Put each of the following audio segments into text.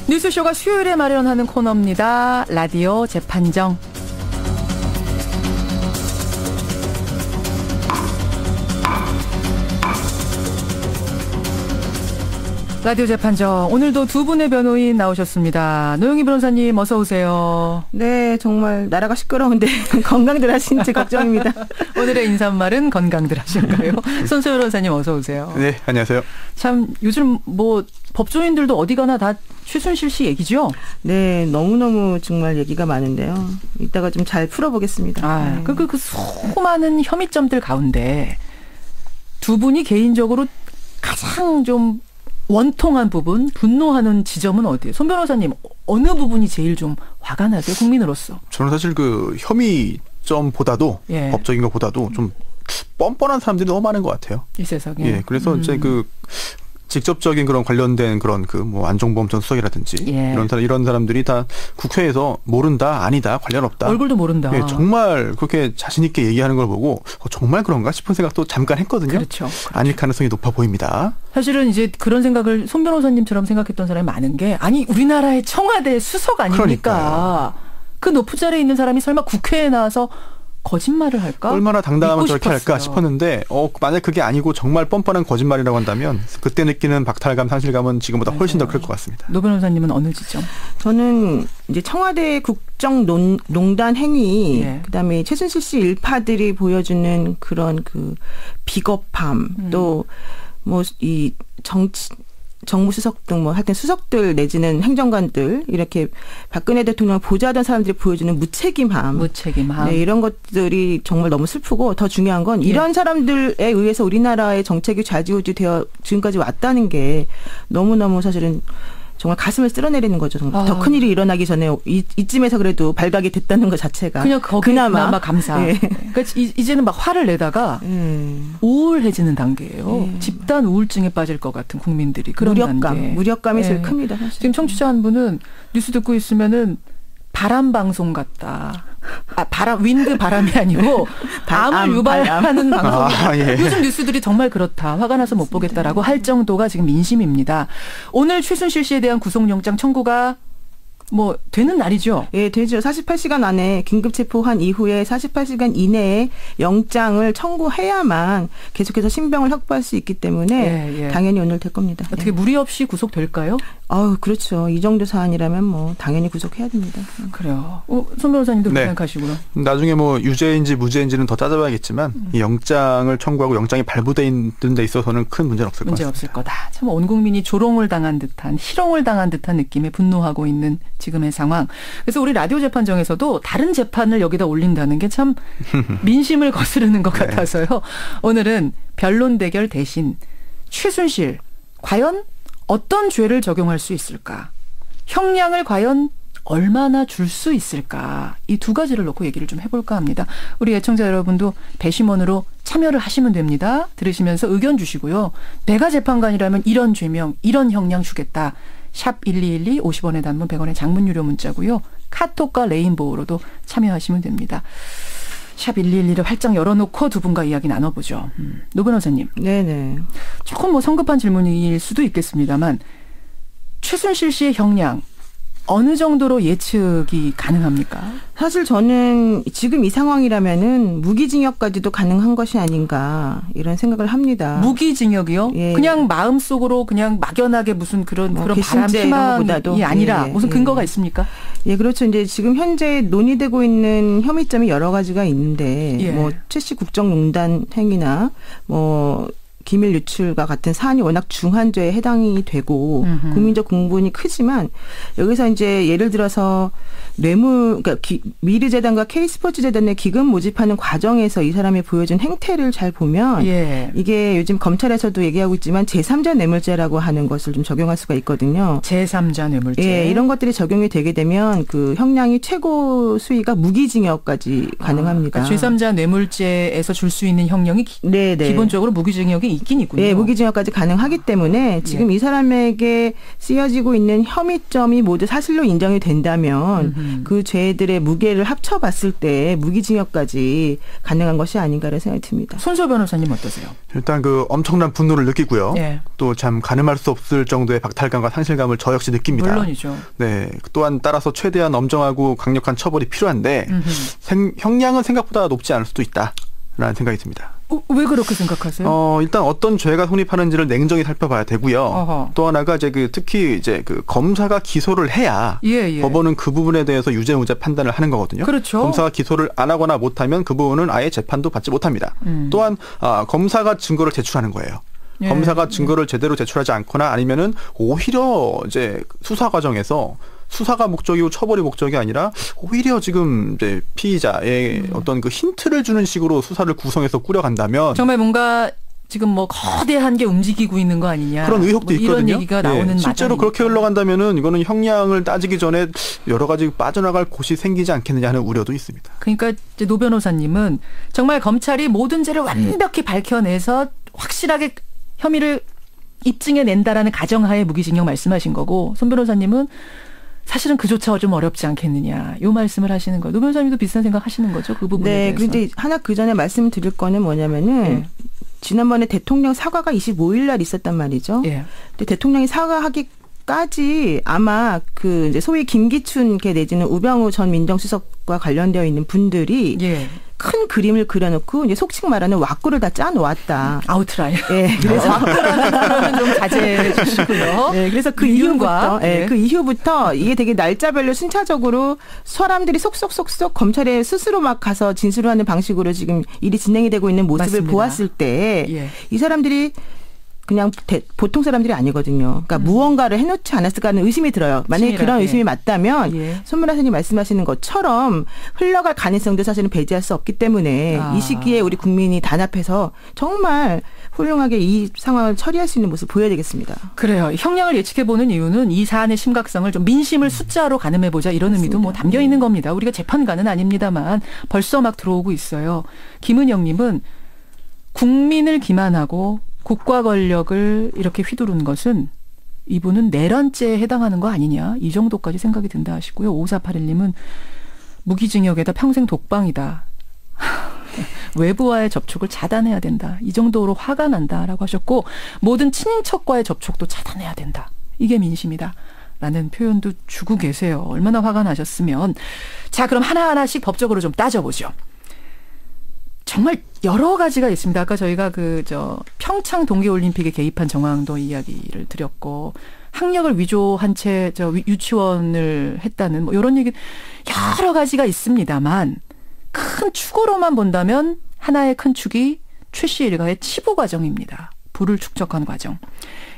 뉴스쇼가 수요일에 마련하는 코너입니다. 라디오 재판정. 라디오 재판정. 오늘도 두 분의 변호인 나오셨습니다. 노영희 변호사님 어서 오세요. 네, 정말 나라가 시끄러운데 건강들 하신지 걱정입니다. 오늘의 인사말은 건강들 하실까요? 손수 변호사님 어서 오세요. 네, 안녕하세요. 참 요즘 뭐 법조인들도 어디 가나 다 최순실 씨 얘기죠? 네, 너무너무 정말 얘기가 많은데요. 이따가 좀 잘 풀어보겠습니다. 네. 그 수많은 혐의점들 가운데 두 분이 개인적으로 가장 좀 원통한 부분, 분노하는 지점은 어디예요? 손 변호사님, 어느 부분이 제일 좀 화가 나세요? 국민으로서. 저는 사실 그 혐의점보다도 법적인 것보다도 좀 뻔뻔한 사람들이 너무 많은 것 같아요. 이 세상에. 예, 그래서 이제 그 직접적인 그런 관련된 그런 그 뭐 안종범 전 수석이라든지 이런 사람들이 다 국회에서 모른다, 아니다, 관련 없다. 얼굴도 모른다. 예, 정말 그렇게 자신 있게 얘기하는 걸 보고 정말 그런가 싶은 생각도 잠깐 했거든요. 그렇죠. 아닐 가능성이 높아 보입니다. 사실은 이제 그런 생각을 손 변호사님처럼 생각했던 사람이 많은 게 아니 우리나라의 청와대 수석 아닙니까? 그러니까요. 그 높은 자리에 있는 사람이 설마 국회에 나와서 거짓말을 할까? 얼마나 당당하면 저렇게 싶었어요. 할까 싶었는데 만약 그게 아니고 정말 뻔뻔한 거짓말이라고 한다면 그때 느끼는 박탈감, 상실감은 지금보다 훨씬 더 클 것 같습니다. 노 변호사님은 어느 지점? 저는 이제 청와대 국정농단 행위, 그다음에 최순실 씨 일파들이 보여주는 그런 그 비겁함, 또 뭐 이 정무수석 등 뭐 하여튼 수석들 내지는 행정관들 이렇게 박근혜 대통령을 보좌하던 사람들이 보여주는 무책임함. 네, 이런 것들이 정말 너무 슬프고 더 중요한 건 이런 사람들에 의해서 우리나라의 정책이 좌지우지되어 지금까지 왔다는 게 너무너무 사실은 정말 가슴을 쓸어내리는 거죠. 더 큰 일이 일어나기 전에 이쯤에서 그래도 발각이 됐다는 것 자체가. 그냥 그나마 감사. 네. 그러니까 이제는 막 화를 내다가 우울해지는 단계예요. 집단 우울증에 빠질 것 같은 국민들이. 그런 단계. 무력감이 제일 큽니다. 사실. 지금 청취자 한 분은 뉴스 듣고 있으면은 바람 방송 같다. 윈드 바람이 아니고 암을 유발하는 방송이. 요즘 뉴스들이 정말 그렇다. 화가 나서 못 보겠다라고 할 정도가 지금 민심입니다. 오늘 최순실 씨에 대한 구속영장 청구가 뭐 되는 날이죠? 예, 되죠. 48시간 안에 긴급 체포한 이후에 48시간 이내에 영장을 청구해야만 계속해서 신병을 확보할 수 있기 때문에 당연히 오늘 될 겁니다. 어떻게 무리 없이 구속될까요? 그렇죠. 이 정도 사안이라면 뭐 당연히 구속해야 됩니다. 그래요. 손 변호사님도 그렇게 생각하시고요. 나중에 뭐 유죄인지 무죄인지는 더 따져봐야겠지만 이 영장을 청구하고 영장이 발부돼 있는 데 있어서는 큰 문제는 없을 것 같습니다. 문제 없을 거다. 참 온 국민이 조롱을 당한 듯한 희롱을 당한 듯한 느낌에 분노하고 있는 지금의 상황. 그래서 우리 라디오 재판정에서도 다른 재판을 여기다 올린다는 게 참 민심을 거스르는 것 같아서요. 오늘은 변론 대결 대신 최순실 과연 어떤 죄를 적용할 수 있을까? 형량을 과연 얼마나 줄 수 있을까? 이 두 가지를 놓고 얘기를 좀 해볼까 합니다. 우리 애청자 여러분도 배심원으로 참여를 하시면 됩니다. 들으시면서 의견 주시고요. 내가 재판관이라면 이런 죄명, 이런 형량 주겠다. 샵 1212 50원의 단문 100원의 장문 유료 문자고요. 카톡과 레인보우로도 참여하시면 됩니다. 샵 1212를 활짝 열어놓고 두 분과 이야기 나눠보죠. 노 변호사님. 네네. 조금 뭐 성급한 질문일 수도 있겠습니다만 최순실 씨의 형량 어느 정도로 예측이 가능합니까? 사실 저는 지금 이 상황이라면은 무기징역까지도 가능한 것이 아닌가 이런 생각을 합니다. 무기징역이요? 그냥 마음속으로 그냥 막연하게 무슨 그런 바람 희망이 아니라 무슨 근거가 있습니까? 예, 그렇죠. 이제 지금 현재 논의되고 있는 혐의점이 여러 가지가 있는데 뭐 최 씨 국정농단 행위나 뭐 기밀 유출과 같은 사안이 워낙 중한 죄에 해당이 되고 국민적 공분이 크지만 여기서 이제 예를 들어서 그러니까 미르재단과 K스포츠재단의 기금 모집하는 과정에서 이 사람이 보여준 행태를 잘 보면 이게 요즘 검찰에서도 얘기하고 있지만 제3자 뇌물죄라고 하는 것을 좀 적용할 수가 있거든요. 제3자 뇌물죄. 이런 것들이 적용이 되게 되면 그 형량이 최고 수위가 무기징역까지 가능합니다. 그러니까 제3자 뇌물죄에서 줄 수 있는 형량이 기본적으로 무기징역이 있긴 있군요. 네, 무기징역까지 가능하기 때문에 지금 이 사람에게 쓰여지고 있는 혐의점이 모두 사실로 인정이 된다면 그 죄들의 무게를 합쳐봤을 때 무기징역까지 가능한 것이 아닌가라는 생각이 듭니다. 손소 변호사님 어떠세요? 일단 그 엄청난 분노를 느끼고요. 또 참 가늠할 수 없을 정도의 박탈감과 상실감을 저 역시 느낍니다. 물론이죠. 네, 또한 따라서 최대한 엄정하고 강력한 처벌이 필요한데 형량은 생각보다 높지 않을 수도 있다라는 생각이 듭니다. 왜 그렇게 생각하세요? 일단 어떤 죄가 성립하는지를 냉정히 살펴봐야 되고요. 어허. 또 하나가 이제 특히 이제 검사가 기소를 해야 법원은 그 부분에 대해서 유죄무죄 판단을 하는 거거든요. 그렇죠. 검사가 기소를 안 하거나 못하면 그 부분은 아예 재판도 받지 못합니다. 또한 검사가 증거를 제출하는 거예요. 검사가 증거를 제대로 제출하지 않거나 아니면은 오히려 이제 수사 과정에서 수사가 목적이고 처벌이 목적이 아니라 오히려 지금 이제 피의자의 어떤 그 힌트를 주는 식으로 수사를 구성해서 꾸려간다면 정말 뭔가 지금 뭐 거대한 게 움직이고 있는 거 아니냐. 그런 의혹도 있거든요. 이런 얘기가 나오는 실제로 마당이니까. 그렇게 흘러간다면은 이거는 형량을 따지기 전에 여러 가지 빠져나갈 곳이 생기지 않겠느냐 하는 우려도 있습니다. 그러니까 이제 노 변호사님은 정말 검찰이 모든 죄를 완벽히 밝혀내서 확실하게 혐의를 입증해낸다라는 가정하에 무기징역 말씀하신 거고 손 변호사님은 사실은 그조차 좀 어렵지 않겠느냐. 이 말씀을 하시는 거예요. 노 변호사님도 비슷한 생각 하시는 거죠? 그 부분에 네, 대해서. 그런데 하나 그 전에 말씀드릴 거는 뭐냐면은 지난번에 대통령 사과가 25일 날 있었단 말이죠. 근데 대통령이 사과하기까지 아마 그 이제 소위 김기춘 내지는 우병우 전 민정수석과 관련되어 있는 분들이 큰 그림을 그려놓고 이제 속칭 말하는 왁구를 다 짜놓았다. 아웃라인. 네, 그래서 왁구라는 표현은 좀 자제해 주시고요. 네, 그래서 그 이후부터 이게 되게 날짜별로 순차적으로 사람들이 속속속속 검찰에 스스로 막 가서 진술을 하는 방식으로 지금 일이 진행이 되고 있는 모습을 맞습니다. 보았을 때 이 사람들이 그냥 보통 사람들이 아니거든요. 그러니까 무언가를 해놓지 않았을까 하는 의심이 들어요. 만약에 그런 의심이 맞다면 손 변호사님 말씀하시는 것처럼 흘러갈 가능성도 사실은 배제할 수 없기 때문에 이 시기에 우리 국민이 단합해서 정말 훌륭하게 이 상황을 처리할 수 있는 모습을 보여야 되겠습니다. 그래요. 형량을 예측해보는 이유는 이 사안의 심각성을 좀 민심을 숫자로 가늠해보자 이런 의미도 뭐 담겨 있는 겁니다. 우리가 재판관은 아닙니다만 벌써 막 들어오고 있어요. 김은영님은 국민을 기만하고 국가 권력을 이렇게 휘두른 것은 이분은 내란죄에 해당하는 거 아니냐. 이 정도까지 생각이 든다 하시고요. 5481님은 무기징역에다 평생 독방이다. 외부와의 접촉을 차단해야 된다. 이 정도로 화가 난다라고 하셨고 모든 친인척과의 접촉도 차단해야 된다. 이게 민심이다. 라는 표현도 주고 계세요. 얼마나 화가 나셨으면. 자, 그럼 하나하나씩 법적으로 좀 따져보죠. 정말 여러 가지가 있습니다. 아까 저희가 평창 동계올림픽에 개입한 정황도 이야기를 드렸고, 학력을 위조한 채 유치원을 했다는 뭐 이런 얘기 여러 가지가 있습니다만, 큰 축으로만 본다면 하나의 큰 축이 최 씨 일가의 치부 과정입니다. 부를 축적한 과정.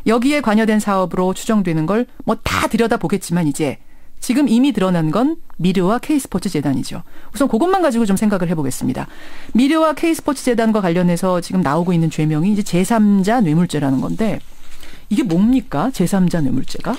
여기에 관여된 사업으로 추정되는 걸 뭐 다 들여다보겠지만 이제 지금 이미 드러난 건 미르와 K스포츠 재단이죠. 우선 그것만 가지고 좀 생각을 해보겠습니다. 미르와 K스포츠 재단과 관련해서 지금 나오고 있는 죄명이 이제 제3자 뇌물죄라는 건데 이게 뭡니까? 제3자 뇌물죄가?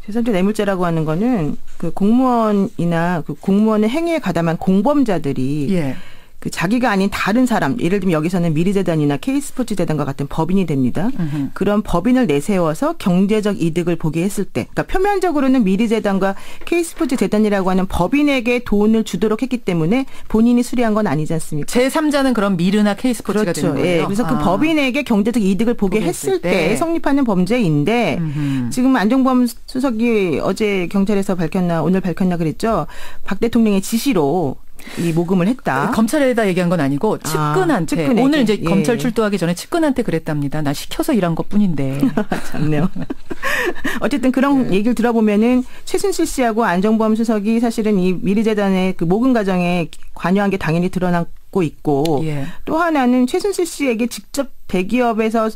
제3자 뇌물죄라고 하는 거는 그 공무원이나 그 공무원의 행위에 가담한 공범자들이 그 자기가 아닌 다른 사람, 예를 들면 여기서는 미르재단이나 K스포츠 재단과 같은 법인이 됩니다. 그런 법인을 내세워서 경제적 이득을 보게 했을 때, 그러니까 표면적으로는 미르재단과 K스포츠 재단이라고 하는 법인에게 돈을 주도록 했기 때문에 본인이 수리한 건 아니지 않습니까? 제3자는 그럼 미르나 K스포츠가 그렇죠. 되는 거예요? 그래서 그 법인에게 경제적 이득을 보게 했을 때 성립하는 범죄인데 지금 안종범 수석이 어제 경찰에서 오늘 밝혔나 그랬죠. 박 대통령의 지시로 이 모금을 했다. 검찰에다 얘기한 건 아니고 측근한테. 오늘 이제 검찰 출두하기 전에 측근한테 그랬답니다. 나 시켜서 일한 것뿐인데. 참네요. 어쨌든 그런 얘기를 들어보면은 최순실 씨하고 안종범 수석이 사실은 이 미르재단의 그 모금 과정에 관여한 게 당연히 드러나고 있고 또 하나는 최순실 씨에게 직접 대기업에서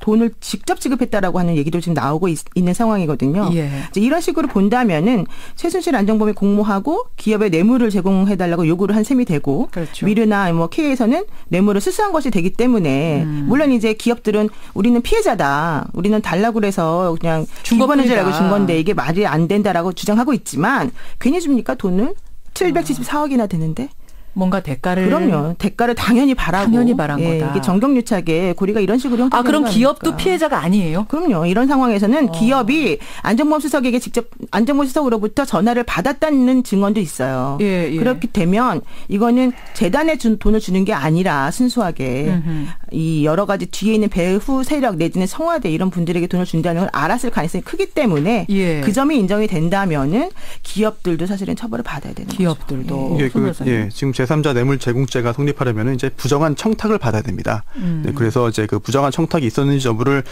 돈을 직접 지급했다라고 하는 얘기도 지금 나오고 있는 상황이거든요. 이제 이런 식으로 본다면은 최순실 안종범이 공모하고 기업에 뇌물을 제공해달라고 요구를 한 셈이 되고 미르나 뭐 K에서는 뇌물을 수수한 것이 되기 때문에 물론 이제 기업들은 우리는 피해자다. 우리는 달라고 그래서 그냥 기부하는 줄 알고 준 건데 이게 말이 안 된다라고 주장하고 있지만 괜히 줍니까 돈을? 774억이나 되는데. 뭔가 대가를. 그럼요. 대가를 당연히 바라고. 당연히 바란 예, 거다. 이게 정경유착에 고리가 이런 식으로 형성되는 그럼 거 기업도 아닙니까? 피해자가 아니에요? 그럼요. 이런 상황에서는 기업이 안정범 수석에게 직접 안정범 수석으로부터 전화를 받았다는 증언도 있어요. 예. 그렇게 되면 이거는 재단에 돈을 주는 게 아니라 순수하게 이 여러 가지 뒤에 있는 배후 세력 내지는 청와대 이런 분들에게 돈을 준다는 걸 알았을 가능성이 크기 때문에 예. 그 점이 인정이 된다면은 기업들도 사실은 처벌을 받아야 되는 기업들도. 거죠. 지금 제3자 뇌물 제공죄가 성립하려면 이제 부정한 청탁을 받아야 됩니다. 네, 그래서 이제 그 부정한 청탁이 있었는지 여부를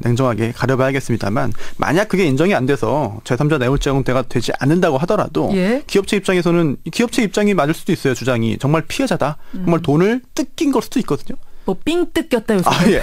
냉정하게 가려봐야겠습니다만 만약 그게 인정이 안 돼서 제3자 뇌물 제공죄가 되지 않는다고 하더라도 예. 기업체 입장에서는 기업체 입장이 맞을 수도 있어요. 주장이 정말 피해자다. 정말 돈을 뜯긴 걸 수도 있거든요. 뭐 삥 뜯겼다 요새. 예.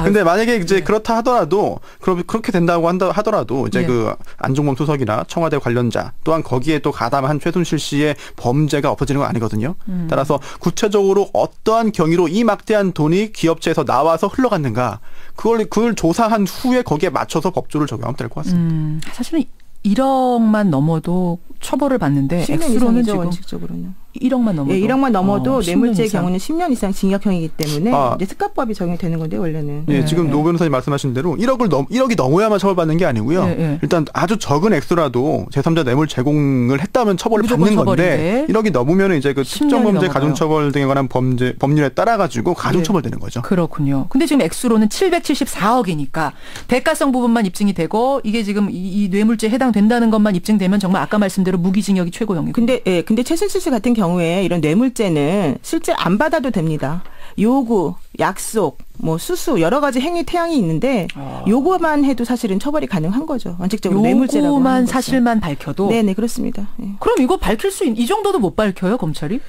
근데 만약에 이제 그렇다 하더라도 그렇게 된다고 하더라도 이제 그 안종범 수석이나 청와대 관련자 또한 거기에 또 가담한 최순실 씨의 범죄가 없어지는 건 아니거든요. 따라서 구체적으로 어떠한 경위로 이 막대한 돈이 기업체에서 나와서 흘러갔는가 그걸 조사한 후에 거기에 맞춰서 법조를 적용하면 될 것 같습니다. 사실은 1억만 넘어도 처벌을 받는데 10년 액수로는 이상이죠, 지금 원칙적으로는. 1억만 넘어도. 예, 1억만 넘어도 10년 뇌물죄의 이상. 경우는 10년 이상 징역형이기 때문에 이제 특가법이 적용되는 건데 원래는. 예, 지금 노 변호사님 말씀하신 대로 1억이 넘어야만 처벌받는 게 아니고요. 일단 아주 적은 액수라도 제3자 뇌물 제공을 했다면 처벌을 받는 건데 1억이 넘으면 이제 그 특정범죄 가중처벌 등에 관한 법률에 따라 가지고 가중처벌되는 거죠. 그렇군요. 근데 지금 액수로는 774억이니까 대가성 부분만 입증이 되고 이게 지금 이 뇌물죄에 해당된다는 것만 입증되면 정말 아까 말씀대로 무기징역이 최고형이고. 근데 최순실 씨 같은 경우에 이런 뇌물죄는 실제 안 받아도 됩니다. 요구, 약속, 뭐 수수 여러 가지 행위 태양이 있는데 요구만 해도 사실은 처벌이 가능한 거죠. 원칙적으로 뇌물죄라고 하는 요구만 것은. 사실만 밝혀도. 네네 그렇습니다. 네. 그럼 이거 밝힐 수 이 정도도 못 밝혀요 검찰이?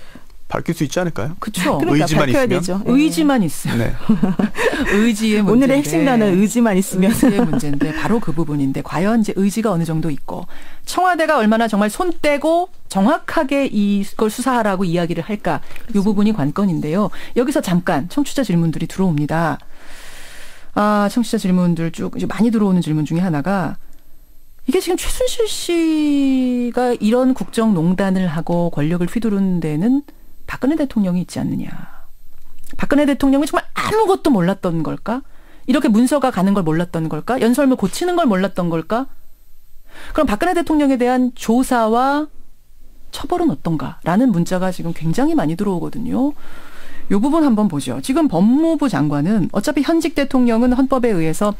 밝힐 수 있지 않을까요? 그렇죠. 그러니까 의지만 밝혀야 있으면. 되죠. 의지만 있으면. 네. 의지의 문제. 오늘의 핵심 단어는 의지만 있으면. 의지의 문제인데 바로 그 부분인데 과연 이제 의지가 어느 정도 있고 청와대가 얼마나 정말 손 떼고 정확하게 이걸 수사하라고 이야기를 할까. 이 부분이 관건인데요. 여기서 잠깐 청취자 질문들이 들어옵니다. 청취자 질문들 쭉 이제 많이 들어오는 질문 중에 하나가 이게 지금 최순실 씨가 이런 국정농단을 하고 권력을 휘두른 데는 박근혜 대통령이 있지 않느냐. 박근혜 대통령이 정말 아무것도 몰랐던 걸까? 이렇게 문서가 가는 걸 몰랐던 걸까? 연설문 고치는 걸 몰랐던 걸까? 그럼 박근혜 대통령에 대한 조사와 처벌은 어떤가라는 문자가 지금 굉장히 많이 들어오거든요. 이 부분 한번 보죠. 지금 법무부 장관은 어차피 현직 대통령은 헌법에 의해서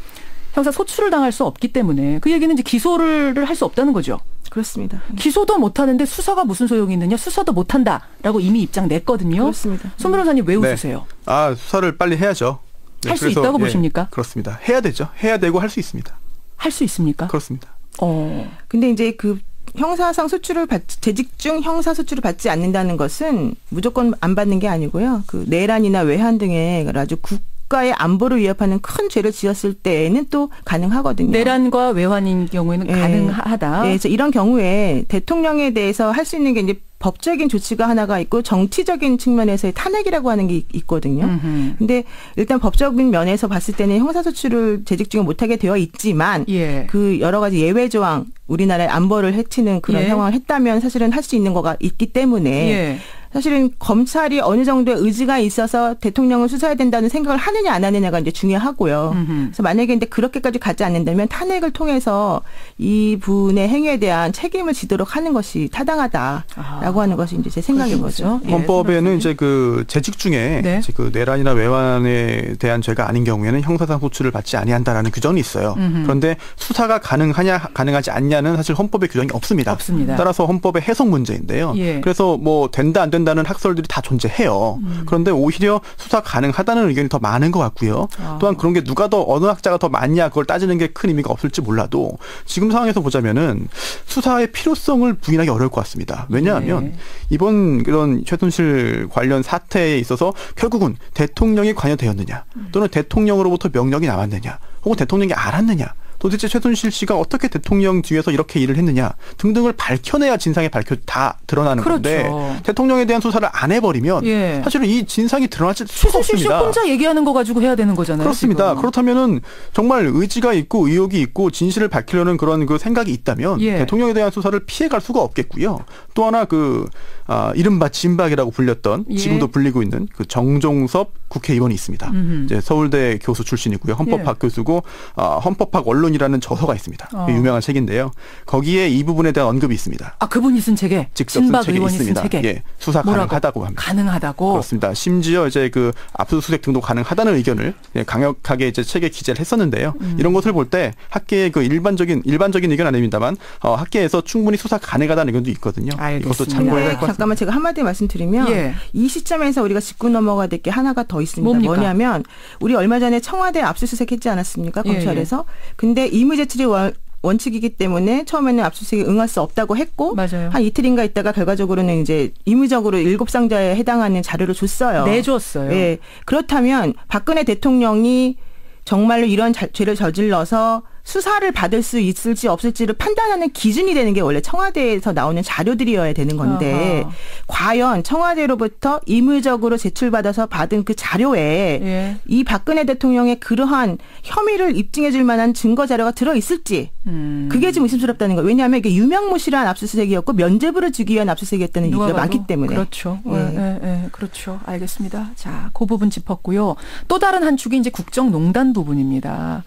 형사 소추를 당할 수 없기 때문에 그 얘기는 이제 기소를 할 수 없다는 거죠. 그렇습니다. 기소도 못하는데 수사가 무슨 소용이 있느냐. 수사도 못한다라고 이미 입장 냈거든요. 그렇습니다. 손 변호사님 왜 웃으세요? 수사를 빨리 해야죠. 할 수 있다고 보십니까? 그렇습니다. 해야 되죠. 해야 되고 할 수 있습니다. 할 수 있습니까? 그렇습니다. 근데 이제 그 형사상 소추를 재직 중 형사 소추를 받지 않는다는 것은 무조건 안 받는 게 아니고요. 그 내란이나 외환 등의 아주 국가의 안보를 위협하는 큰 죄를 지었을 때에는 또 가능하거든요. 내란과 외환인 경우에는 가능하다. 그래서 이런 경우에 대통령에 대해서 할 수 있는 게 이제 법적인 조치가 하나가 있고 정치적인 측면에서의 탄핵이라고 하는 게 있거든요. 근데 일단 법적인 면에서 봤을 때는 형사소추를 재직 중에 못하게 되어 있지만 그 여러 가지 예외 조항 우리나라의 안보를 해치는 그런 상황을 했다면 사실은 할 수 있는 거가 있기 때문에 사실은 검찰이 어느 정도의 의지가 있어서 대통령을 수사해야 된다는 생각을 하느냐 안 하느냐가 이제 중요하고요. 그래서 만약에 근데 그렇게까지 가지 않는다면 탄핵을 통해서 이분의 행위에 대한 책임을 지도록 하는 것이 타당하다라고 하는 것이 이제 제 생각인 거죠. 헌법에는 이제 그 재직 중에 그 내란이나 외환에 대한 죄가 아닌 경우에는 형사상 소추를 받지 아니한다라는 규정이 있어요. 그런데 수사가 가능하지 않냐는 사실 헌법에 규정이 없습니다. 따라서 헌법의 해석 문제인데요. 그래서 뭐 된다 안 된다는 학설들이 다 존재해요. 그런데 오히려 수사 가능하다는 의견이 더 많은 것 같고요. 또한 그런 게 누가 더 어느 학자가 더 많냐 그걸 따지는 게 큰 의미가 없을지 몰라도 지금 상황에서 보자면은 수사의 필요성을 부인하기 어려울 것 같습니다. 왜냐하면 이번 그런 최순실 관련 사태에 있어서 결국은 대통령이 관여되었느냐 또는 대통령으로부터 명령이 나왔느냐 혹은 대통령이 알았느냐 도대체 최순실 씨가 어떻게 대통령 뒤에서 이렇게 일을 했느냐 등등을 밝혀내야 진상이 다 드러나는 그렇죠. 건데 대통령에 대한 수사를 안 해버리면 예. 사실은 이 진상이 드러날 수가 없습니다. 최순실 씨 혼자 얘기하는 거 가지고 해야 되는 거잖아요. 그렇습니다. 지금. 그렇다면은 정말 의지가 있고 의욕이 있고 진실을 밝히려는 그런 그 생각이 있다면 예. 대통령에 대한 수사를 피해갈 수가 없겠고요. 또 하나 이른바 진박이라고 불렸던 예. 지금도 불리고 있는 그 정종섭 국회의원이 있습니다. 이제 서울대 교수 출신이고요. 헌법학 예. 교수고 헌법학 원론이라는 저서가 있습니다. 유명한 책인데요. 거기에 이 부분에 대한 언급이 있습니다. 그분이 쓴 책에 직접 쓴 책이 있습니다. 책에 예, 수사 가능하다고 합니다. 가능하다고. 그렇습니다. 심지어 이제 그 압수수색 등도 가능하다는 의견을 강력하게 이제 책에 기재를 했었는데요. 이런 것을 볼 때 학계의 그 일반적인 의견 아닙니다만 학계에서 충분히 수사 가능하다는 의견도 있거든요. 알겠습니다. 이것도 참고해야 될 것 같습니다. 잠깐만 제가 한마디 말씀드리면 예. 이 시점에서 우리가 짚고 넘어가야 될 게 하나가 더 있습니다. 뭡니까? 뭐냐면 우리 얼마 전에 청와대 압수수색 했지 않았습니까? 검찰에서. 근데 임의제출이 원칙이기 때문에 처음에는 압수수색에 응할 수 없다고 했고 맞아요. 한 이틀인가 있다가 결과적으로는 이제 임의적으로 7상자에 해당하는 자료를 줬어요. 내줬어요. 예. 그렇다면 박근혜 대통령이 정말로 이런 죄를 저질러서 수사를 받을 수 있을지 없을지를 판단하는 기준이 되는 게 원래 청와대에서 나오는 자료들이어야 되는 건데 아하. 과연 청와대로부터 임의적으로 제출받아서 받은 그 자료에 예. 이 박근혜 대통령의 그러한 혐의를 입증해 줄 만한 증거 자료가 들어있을지 그게 좀 의심스럽다는 거예요. 왜냐하면 이게 유명무실한 압수수색이었고 면죄부를 주기 위한 압수수색이었다는 얘기가 많기 때문에. 그렇죠. 예. 그렇죠. 알겠습니다. 자, 그 부분 짚었고요. 또 다른 한 축이 이제 국정농단 부분입니다.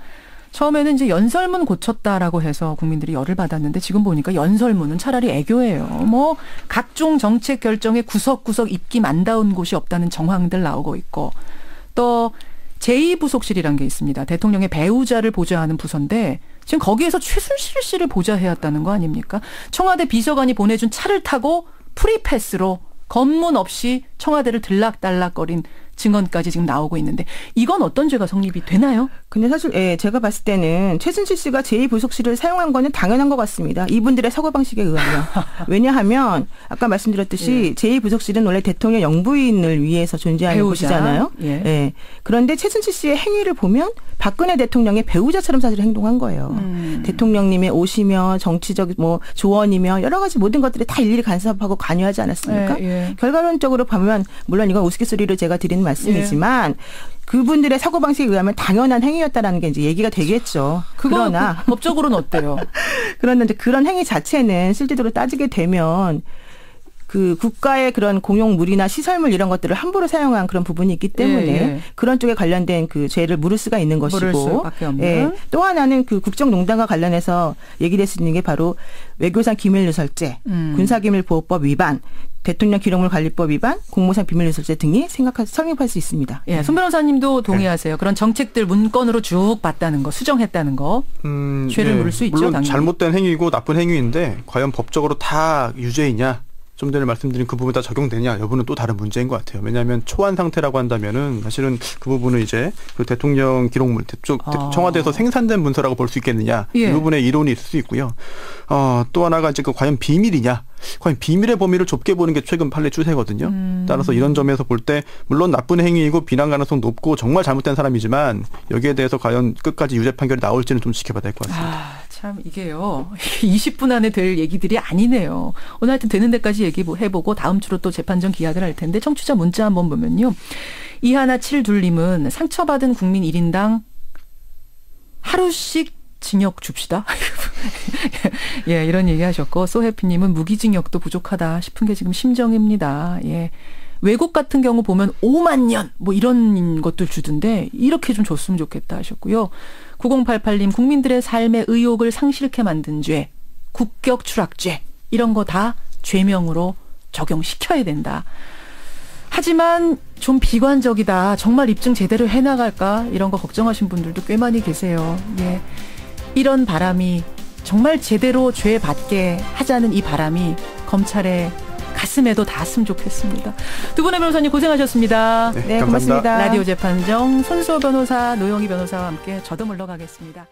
처음에는 이제 연설문 고쳤다라고 해서 국민들이 열을 받았는데 지금 보니까 연설문은 차라리 애교예요. 뭐 각종 정책 결정에 구석구석 입김 안 닿은 곳이 없다는 정황들 나오고 있고 또 제2부속실이라는 게 있습니다. 대통령의 배우자를 보좌하는 부서인데 지금 거기에서 최순실 씨를 보좌해야 했다는 거 아닙니까? 청와대 비서관이 보내준 차를 타고 프리패스로 검문 없이 청와대를 들락달락거린 증언까지 지금 나오고 있는데 이건 어떤 죄가 성립이 되나요? 근데 사실 제가 봤을 때는 최순실 씨가 제2부속실을 사용한 거는 당연한 것 같습니다. 이분들의 사고방식에 의하면. 왜냐하면 아까 말씀드렸듯이 제2부속실은 원래 대통령 영부인을 위해서 존재하는 배우자. 곳이잖아요. 예. 그런데 최순실 씨의 행위를 보면 박근혜 대통령의 배우자처럼 사실 행동한 거예요. 대통령님의 오시며 정치적 조언이며 여러 가지 모든 것들이 다 일일이 간섭하고 관여하지 않았습니까? 결과론적으로 보면 물론 이건 우스갯소리로 제가 드리는 말씀이지만 그분들의 사고방식에 의하면 당연한 행위였다라는 게 이제 얘기가 되겠죠. 그러나 법적으로는 어때요? 그런데 이제 그런 행위 자체는 실제적으로 따지게 되면 그 국가의 그런 공용물이나 시설물 이런 것들을 함부로 사용한 그런 부분이 있기 때문에 그런 쪽에 관련된 그 죄를 물을 수가 있는 것이고 또 하나는 그 국정농단과 관련해서 얘기될 수 있는 게 바로 외교상 기밀누설죄, 군사기밀보호법 위반, 대통령 기록물 관리법 위반, 공무상 비밀누설죄 등이 성립할 수 있습니다. 예, 손 변호사님도 동의하세요. 그런 정책들 문건으로 쭉 봤다는 거, 수정했다는 거, 죄를 물을 수 있죠. 물론 당연히. 잘못된 행위이고 나쁜 행위인데 과연 법적으로 다 유죄이냐? 좀 전에 말씀드린 그 부분 다 적용되냐 여부는 또 다른 문제인 것 같아요. 왜냐하면 초안 상태라고 한다면은 사실은 그 부분은 이제 그 대통령 기록물 청와대에서 생산된 문서라고 볼 수 있겠느냐 이 부분에 이론이 있을 수 있고요. 또 하나가 이제 그 과연 비밀이냐? 과연 비밀의 범위를 좁게 보는 게 최근 판례 추세거든요. 따라서 이런 점에서 볼 때 물론 나쁜 행위이고 비난 가능성 높고 정말 잘못된 사람이지만 여기에 대해서 과연 끝까지 유죄 판결이 나올지는 좀 지켜봐야 될 것 같습니다. 참 이게요. 20분 안에 될 얘기들이 아니네요. 오늘 하여튼 되는 데까지 얘기해보고 다음 주로 또 재판정 기약을 할 텐데 청취자 문자 한번 보면요. 2172님은 상처받은 국민 1인당 하루씩 징역 줍시다. 예, 이런 얘기 하셨고 소해피님은 무기징역도 부족하다 싶은 게 지금 심정입니다. 예. 외국 같은 경우 보면 5만 년 뭐 이런 것들 주던데 이렇게 좀 줬으면 좋겠다 하셨고요. 9088님 국민들의 삶의 의욕을 상실케 만든 죄, 국격 추락죄 이런 거 다 죄명으로 적용시켜야 된다. 하지만 좀 비관적이다. 정말 입증 제대로 해나갈까? 이런 거 걱정하신 분들도 꽤 많이 계세요. 예. 이런 바람이 정말 제대로 죄 받게 하자는 이 바람이 검찰의 가슴에도 닿았으면 좋겠습니다. 두 분의 변호사님 고생하셨습니다. 네, 고맙습니다. 라디오 재판정 손수호 변호사, 노영희 변호사와 함께 저도 물러가겠습니다.